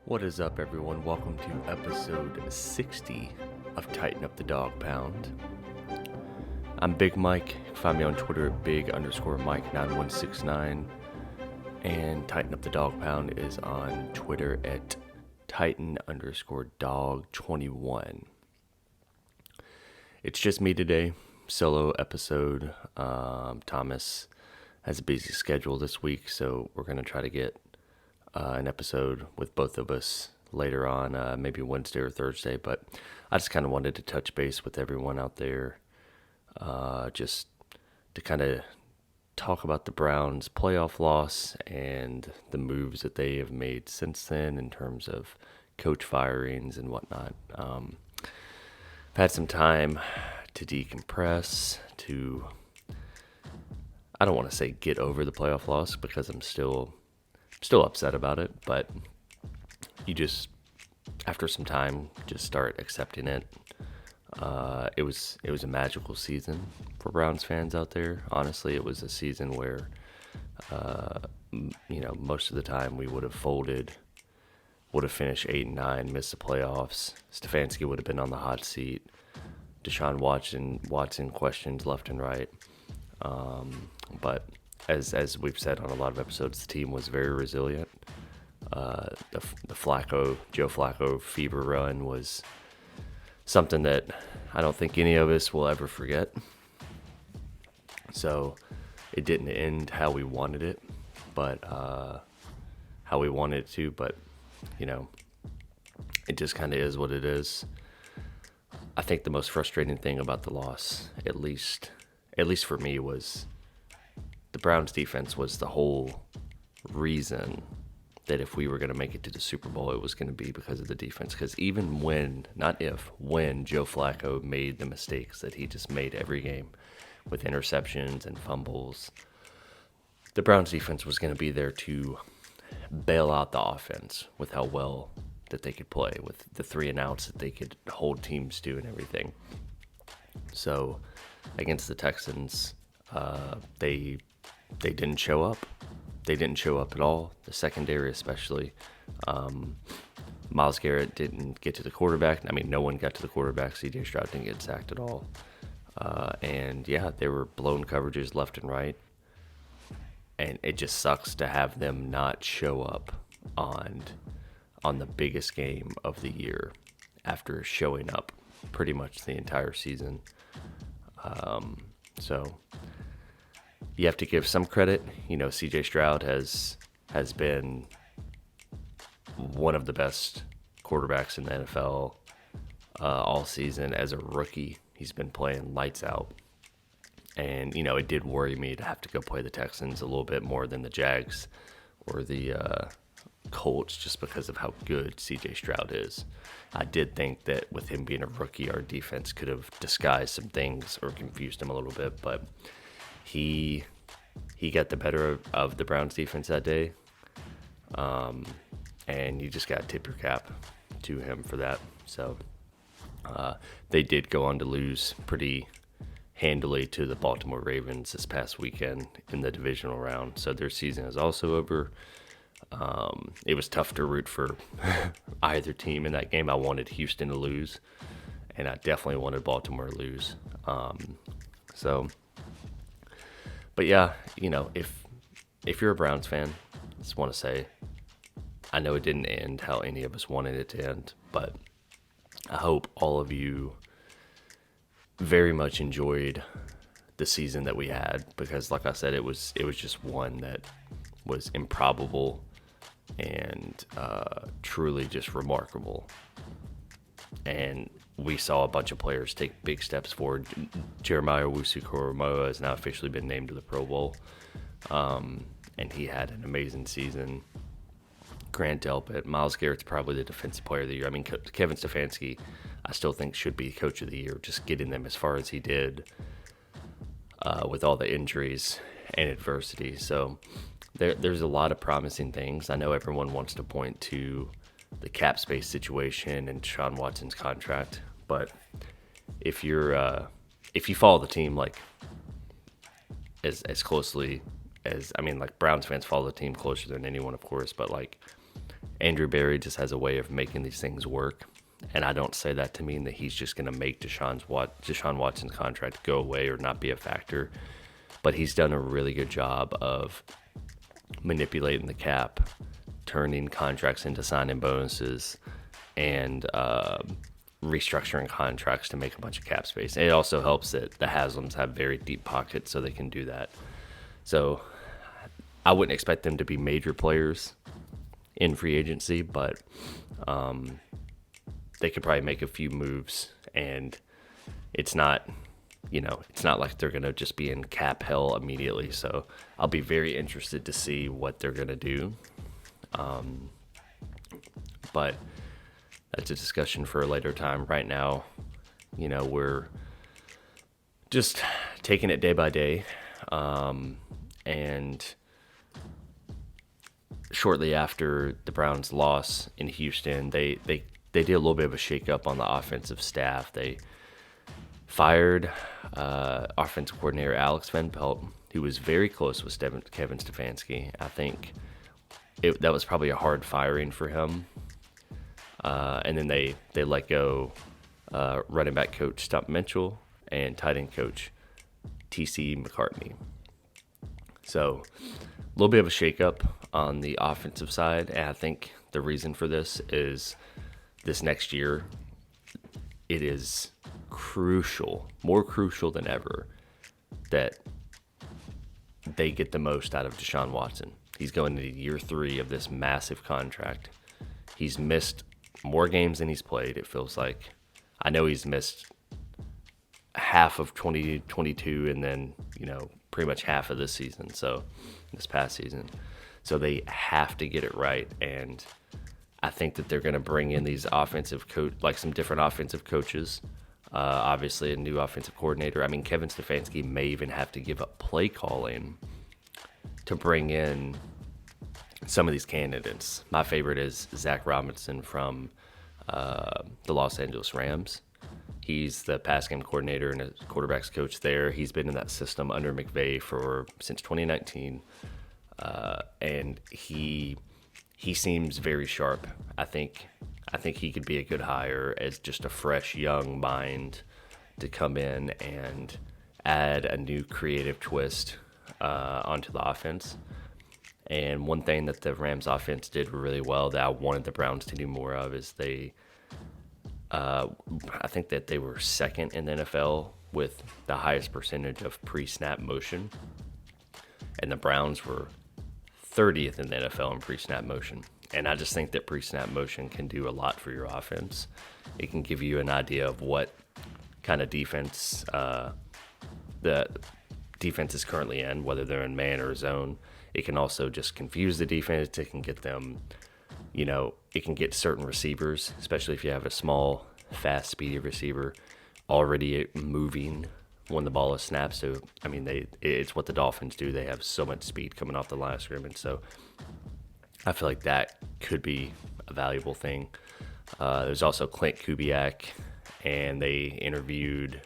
What is up, everyone? Welcome to episode 60 of Tighten Up the Dog Pound. I'm Big Mike. You can find me on Twitter at big_Mike9169. And Tighten Up the Dog Pound is on Twitter at Tighten_Dog21. It's just me today, solo episode. Thomas has a busy schedule this week, so we're going to try to get an episode with both of us later on, maybe Wednesday or Thursday. But I just kind of wanted to touch base with everyone out there, just to kind of talk about the Browns' playoff loss and the moves that they have made since then in terms of coach firings and whatnot. I've had some time to decompress, I don't want to say get over the playoff loss because I'm still upset about it, but you just, after some time, just start accepting it. It was a magical season for Browns fans out there. Honestly, it was a season where, most of the time we would have folded, would have finished 8-9, missed the playoffs. Stefanski would have been on the hot seat. Deshaun Watson questions left and right. But as we've said on a lot of episodes, the team was very resilient. The Joe Flacco fever run was something that I don't think any of us will ever forget. So it didn't end how we wanted it, but how we wanted it to. But it just kind of is what it is. I think the most frustrating thing about the loss, at least for me, was the Browns defense was the whole reason that if we were going to make it to the Super Bowl, it was going to be because of the defense. Because even when Joe Flacco made the mistakes that he just made every game with interceptions and fumbles, the Browns defense was going to be there to bail out the offense with how well that they could play, with the 3 and outs that they could hold teams to and everything. So against the Texans, they didn't show up. They didn't show up at all, the secondary especially. Myles Garrett didn't get to the quarterback. I mean, no one got to the quarterback. C.J. Stroud didn't get sacked at all. There were blown coverages left and right. And it just sucks to have them not show up on the biggest game of the year after showing up pretty much the entire season. So you have to give some credit. C.J. Stroud has been one of the best quarterbacks in the NFL all season. As a rookie, he's been playing lights out. And, it did worry me to have to go play the Texans a little bit more than the Jags or the Colts, just because of how good C.J. Stroud is. I did think that with him being a rookie, our defense could have disguised some things or confused him a little bit, but he got the better of the Browns defense that day, and you just got to tip your cap to him for that. So they did go on to lose pretty handily to the Baltimore Ravens this past weekend in the divisional round, so their season is also over. It was tough to root for either team in that game. I wanted Houston to lose, and I definitely wanted Baltimore to lose. But yeah, if you're a Browns fan, I just want to say, I know it didn't end how any of us wanted it to end, but I hope all of you very much enjoyed the season that we had, because like I said, it was just one that was improbable and truly just remarkable. And we saw a bunch of players take big steps forward. Jeremiah Owusu-Koramoah has now officially been named to the Pro Bowl, and he had an amazing season. Grant Delpit, Myles Garrett's probably the defensive player of the year. I mean, Kevin Stefanski, I still think should be coach of the year, just getting them as far as he did with all the injuries and adversity. So there's a lot of promising things. I know everyone wants to point to the cap space situation and Deshaun Watson's contract, but if you follow the team like as closely as, Browns fans follow the team closer than anyone, of course, but like Andrew Berry just has a way of making these things work. And I don't say that to mean that he's just going to make Deshaun Watson's contract go away or not be a factor. But he's done a really good job of manipulating the cap, turning contracts into signing bonuses, and restructuring contracts to make a bunch of cap space. And it also helps that the Haslams have very deep pockets, so they can do that. So I wouldn't expect them to be major players in free agency, but they could probably make a few moves, and it's not like they're going to just be in cap hell immediately. So I'll be very interested to see what they're going to do. But that's a discussion for a later time. Right now, we're just taking it day by day. And shortly after the Browns' loss in Houston, they did a little bit of a shakeup on the offensive staff. They fired offensive coordinator Alex Van Pelt, who was very close with Kevin Stefanski. I think that was probably a hard firing for him. And then they let go running back coach Stump Mitchell and tight end coach T.C. McCartney. So a little bit of a shakeup on the offensive side, and I think the reason for this is this next year it is crucial, more crucial than ever, that they get the most out of Deshaun Watson. He's going into year 3 of this massive contract. He's missed more games than he's played, it feels like. I know he's missed half of 2022 and then, pretty much half of this season, so this past season. So they have to get it right, and I think that they're going to bring in these some different offensive coaches. Obviously, a new offensive coordinator. I mean, Kevin Stefanski may even have to give up play calling to bring in some of these candidates. My favorite is Zach Robinson from the Los Angeles Rams. He's the pass game coordinator and a quarterback's coach there. He's been in that system under McVay since 2019, and he seems very sharp. I think he could be a good hire as just a fresh young mind to come in and add a new creative twist onto the offense. And one thing that the Rams offense did really well that I wanted the Browns to do more of is I think that they were second in the NFL with the highest percentage of pre-snap motion. And the Browns were 30th in the NFL in pre-snap motion. And I just think that pre-snap motion can do a lot for your offense. It can give you an idea of what kind of defense the defense is currently in, whether they're in man or zone. It can also just confuse the defense. It can get them, it can get certain receivers, especially if you have a small, fast, speedy receiver already moving when the ball is snapped. So, I mean, it's what the Dolphins do. They have so much speed coming off the line of scrimmage. So I feel like that could be a valuable thing. There's also Clint Kubiak, and they interviewed,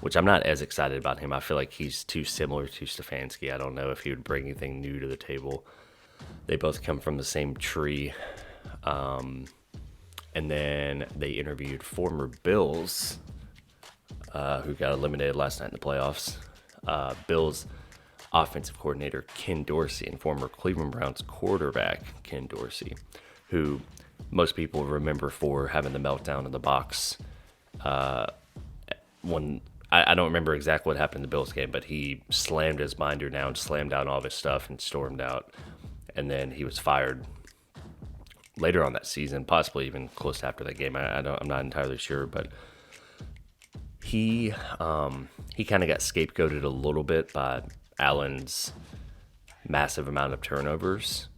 which I'm not as excited about him. I feel like he's too similar to Stefanski. I don't know if he would bring anything new to the table. They both come from the same tree. And then they interviewed former Bills, who got eliminated last night in the playoffs. Bills offensive coordinator Ken Dorsey and former Cleveland Browns quarterback Ken Dorsey, who most people remember for having the meltdown in the box. When I don't remember exactly what happened in the Bills game, but he slammed his binder down, slammed down all of his stuff, and stormed out. And then he was fired later on that season, possibly even close after that game. I'm not entirely sure, but he kind of got scapegoated a little bit by Allen's massive amount of turnovers.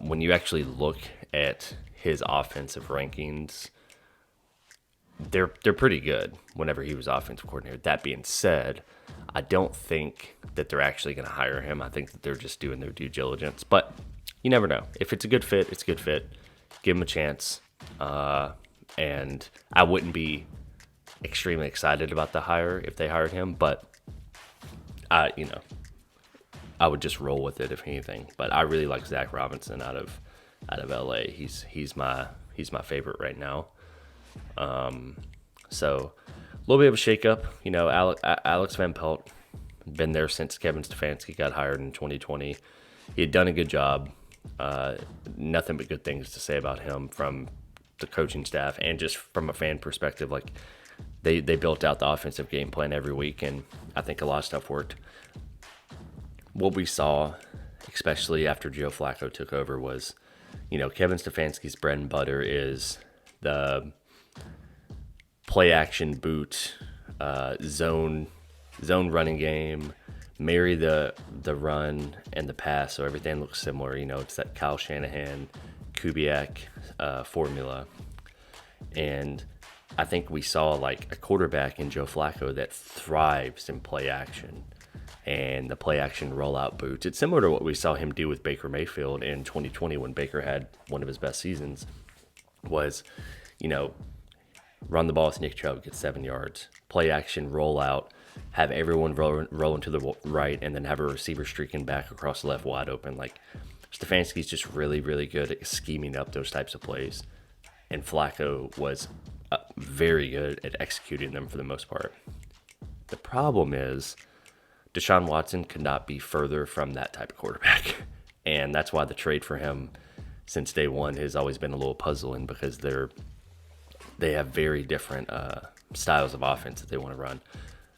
When you actually look at his offensive rankings, they're pretty good whenever he was offensive coordinator. That being said, I don't think that they're actually going to hire him. I think that they're just doing their due diligence. But you never know. If it's a good fit, it's a good fit. Give him a chance. And I wouldn't be extremely excited about the hire if they hired him, but I would just roll with it if anything. But I really like Zach Robinson out of out of LA. He's my favorite right now. So a little bit of a shakeup. You know, Alex Van Pelt, been there since Kevin Stefanski got hired in 2020. He had done a good job. Nothing but good things to say about him from the coaching staff and just from a fan perspective. Like they built out the offensive game plan every week, and I think a lot of stuff worked. What we saw, especially after Joe Flacco took over, was, you know, Kevin Stefanski's bread and butter is the play action boot, zone running game, marry the run and the pass so everything looks similar. You know, it's that Kyle Shanahan, Kubiak formula. And I think we saw like a quarterback in Joe Flacco that thrives in play action and the play action rollout boots. It's similar to what we saw him do with Baker Mayfield in 2020 when Baker had one of his best seasons. Was, you know, run the ball with Nick Chubb, get 7 yards, play action rollout, have everyone rolling to the right, and then have a receiver streaking back across the left wide open. Like, Stefanski's just really, really good at scheming up those types of plays. And Flacco was very good at executing them for the most part. The problem is Deshaun Watson could not be further from that type of quarterback. And that's why the trade for him since day one has always been a little puzzling, because they have very different styles of offense that they want to run.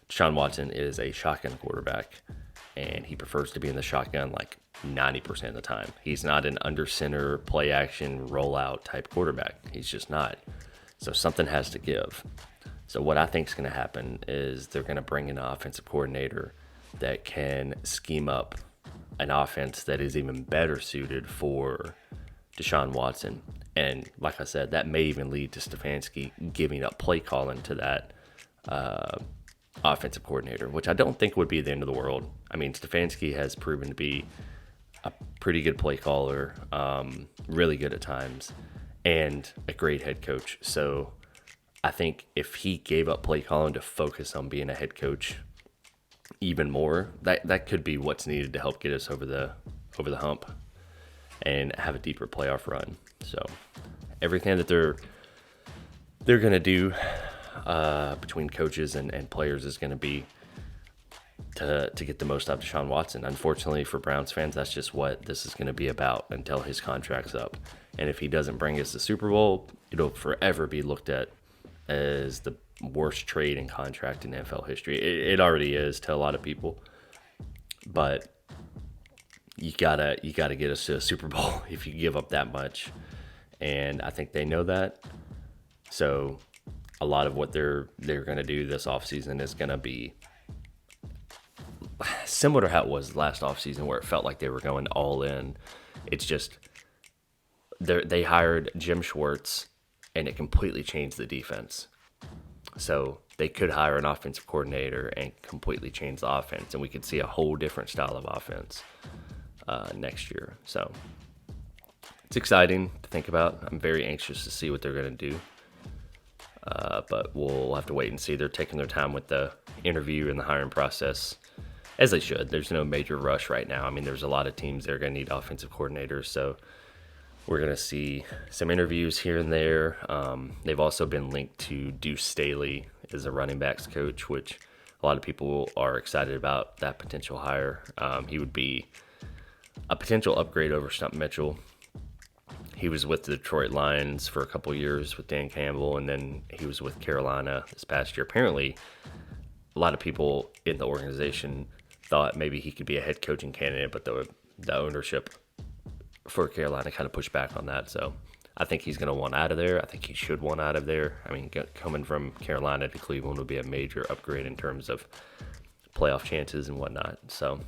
Deshaun Watson is a shotgun quarterback, and he prefers to be in the shotgun like 90% of the time. He's not an under center, play action, rollout type quarterback. He's just not. So something has to give. So what I think is going to happen is they're going to bring in an offensive coordinator that can scheme up an offense that is even better suited for Deshaun Watson. And like I said, that may even lead to Stefanski giving up play calling to that offensive coordinator, which I don't think would be the end of the world. I mean, Stefanski has proven to be a pretty good play caller, really good at times, and a great head coach. So I think if he gave up play calling to focus on being a head coach even more, that could be what's needed to help get us over the hump and have a deeper playoff run. So everything that they're going to do between coaches and players is going to be to get the most out of Deshaun Watson. Unfortunately for Browns fans, that's just what this is going to be about until his contract's up. And if he doesn't bring us the Super Bowl, it'll forever be looked at as the worst trade and contract in NFL history. It already is to a lot of people, but you gotta get us to a Super Bowl if you give up that much. And I think they know that. So a lot of what they're going to do this offseason is going to be similar to how it was last offseason, where it felt like they were going all in. It's just they hired Jim Schwartz, and it completely changed the defense. So they could hire an offensive coordinator and completely change the offense, and we could see a whole different style of offense next year. So it's exciting to think about. I'm very anxious to see what they're going to do. But we'll have to wait and see. They're taking their time with the interview and the hiring process, as they should. There's no major rush right now. I mean, there's a lot of teams that are going to need offensive coordinators, so we're going to see some interviews here and there. They've also been linked to Deuce Staley as a running backs coach, which a lot of people are excited about that potential hire. He would be a potential upgrade over Stump Mitchell. He was with the Detroit Lions for a couple years with Dan Campbell, and then he was with Carolina this past year. Apparently, a lot of people in the organization thought maybe he could be a head coaching candidate, but the ownership for Carolina kind of pushed back on that. So I think he's going to want out of there. I think he should want out of there. I mean, coming from Carolina to Cleveland would be a major upgrade in terms of playoff chances and whatnot. So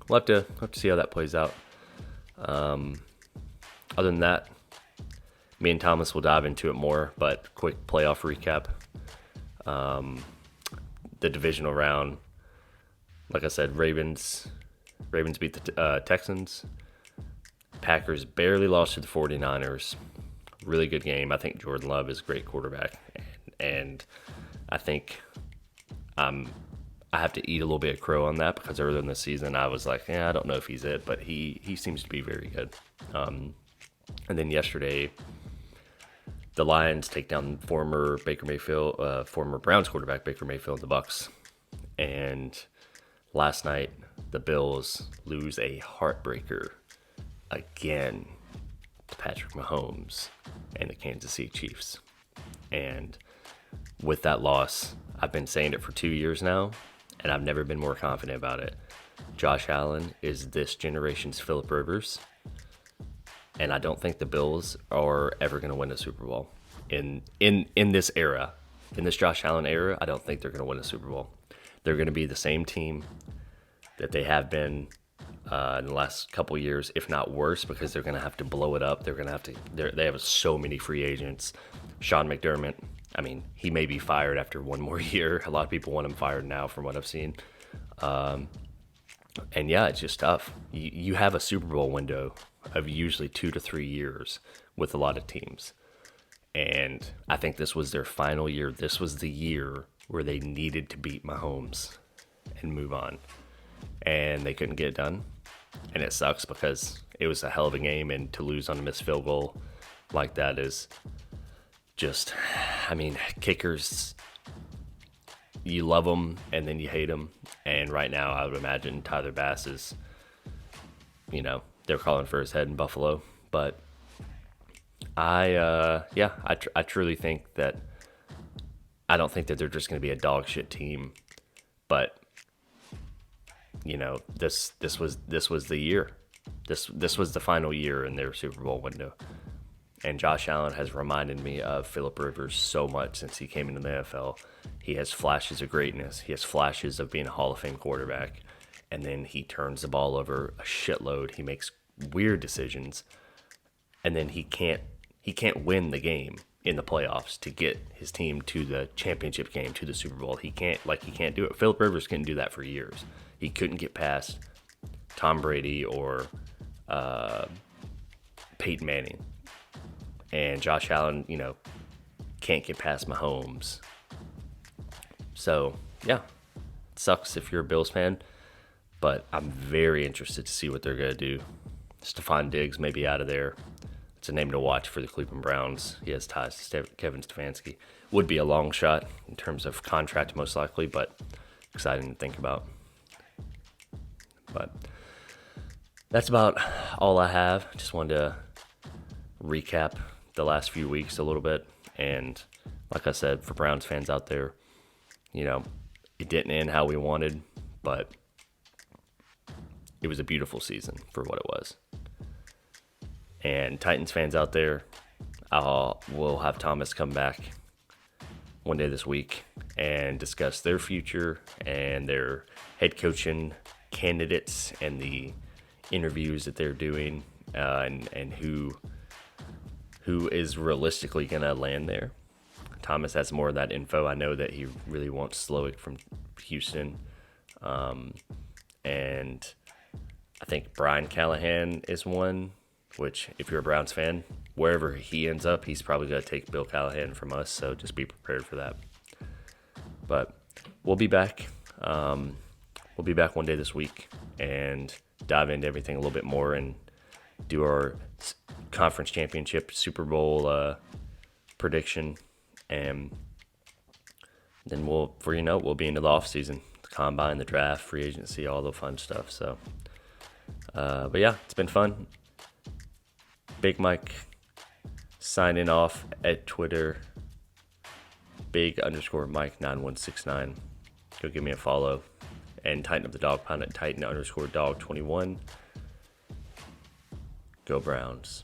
we'll have to see how that plays out. Other than that, me and Thomas will dive into it more, but quick playoff recap. The divisional round, like I said, Ravens beat the Texans. Packers barely lost to the 49ers. Really good game. I think Jordan Love is a great quarterback, and I think I I have to eat a little bit of crow on that because earlier in the season I was like, yeah, I don't know if he's it, but he seems to be very good. And then yesterday, the Lions take down former Browns quarterback Baker Mayfield, the Bucks, and last night the Bills lose a heartbreaker again to Patrick Mahomes and the Kansas City Chiefs. And with that loss, I've been saying it for 2 years now, and I've never been more confident about it. Josh Allen is this generation's Phillip Rivers, and I don't think the Bills are ever going to win a Super Bowl in this era. In this Josh Allen era, I don't think they're going to win a Super Bowl. They're going to be the same team that they have been in the last couple years, if not worse, because they're going to have to blow it up. They have so many free agents. Sean McDermott, I mean, he may be fired after one more year. A lot of people want him fired now from what I've seen. And yeah, it's just tough. You have a Super Bowl window of usually 2 to 3 years with a lot of teams. And I think this was their final year. This was the year where they needed to beat Mahomes and move on. And they couldn't get it done. And it sucks because it was a hell of a game, and to lose on a missed field goal like that is just, I mean, kickers, you love them and then you hate them. And right now, I would imagine Tyler Bass is, they're calling for his head in Buffalo. But I truly think that I don't think that they're just going to be a dog shit team, but this was the year. This was the final year in their Super Bowl window. And Josh Allen has reminded me of Phillip Rivers so much since he came into the NFL. He has flashes of greatness. He has flashes of being a Hall of Fame quarterback. And then he turns the ball over a shitload. He makes weird decisions. And then he can't win the game in the playoffs to get his team to the championship game, to the Super Bowl. He can't do it. Phillip Rivers couldn't do that for years. He couldn't get past Tom Brady or Peyton Manning. And Josh Allen, can't get past Mahomes. So, yeah, it sucks if you're a Bills fan, but I'm very interested to see what they're going to do. Stephon Diggs may be out of there. It's a name to watch for the Cleveland Browns. He has ties to Kevin Stefanski. Would be a long shot in terms of contract, most likely, but exciting to think about. But that's about all I have. Just wanted to recap the last few weeks a little bit. And like I said, for Browns fans out there, it didn't end how we wanted, but it was a beautiful season for what it was. And Titans fans out there, we'll have Thomas come back one day this week and discuss their future and their head coaching candidates and the interviews that they're doing, and who is realistically going to land there. Thomas has more of that info. I know that he really wants Slowick from Houston. And I think Brian Callahan is one, which if you're a Browns fan, wherever he ends up, he's probably going to take Bill Callahan from us. So just be prepared for that. But we'll be back. We'll be back one day this week and dive into everything a little bit more and do our conference championship Super Bowl prediction. And then we'll be into the off season, the combine, the draft, free agency, all the fun stuff. So, but yeah, it's been fun. Big Mike signing off at Twitter, big_Mike9169. Go give me a follow. And Tighten Up the Dog Pound at Titan_Dog21. Go Browns.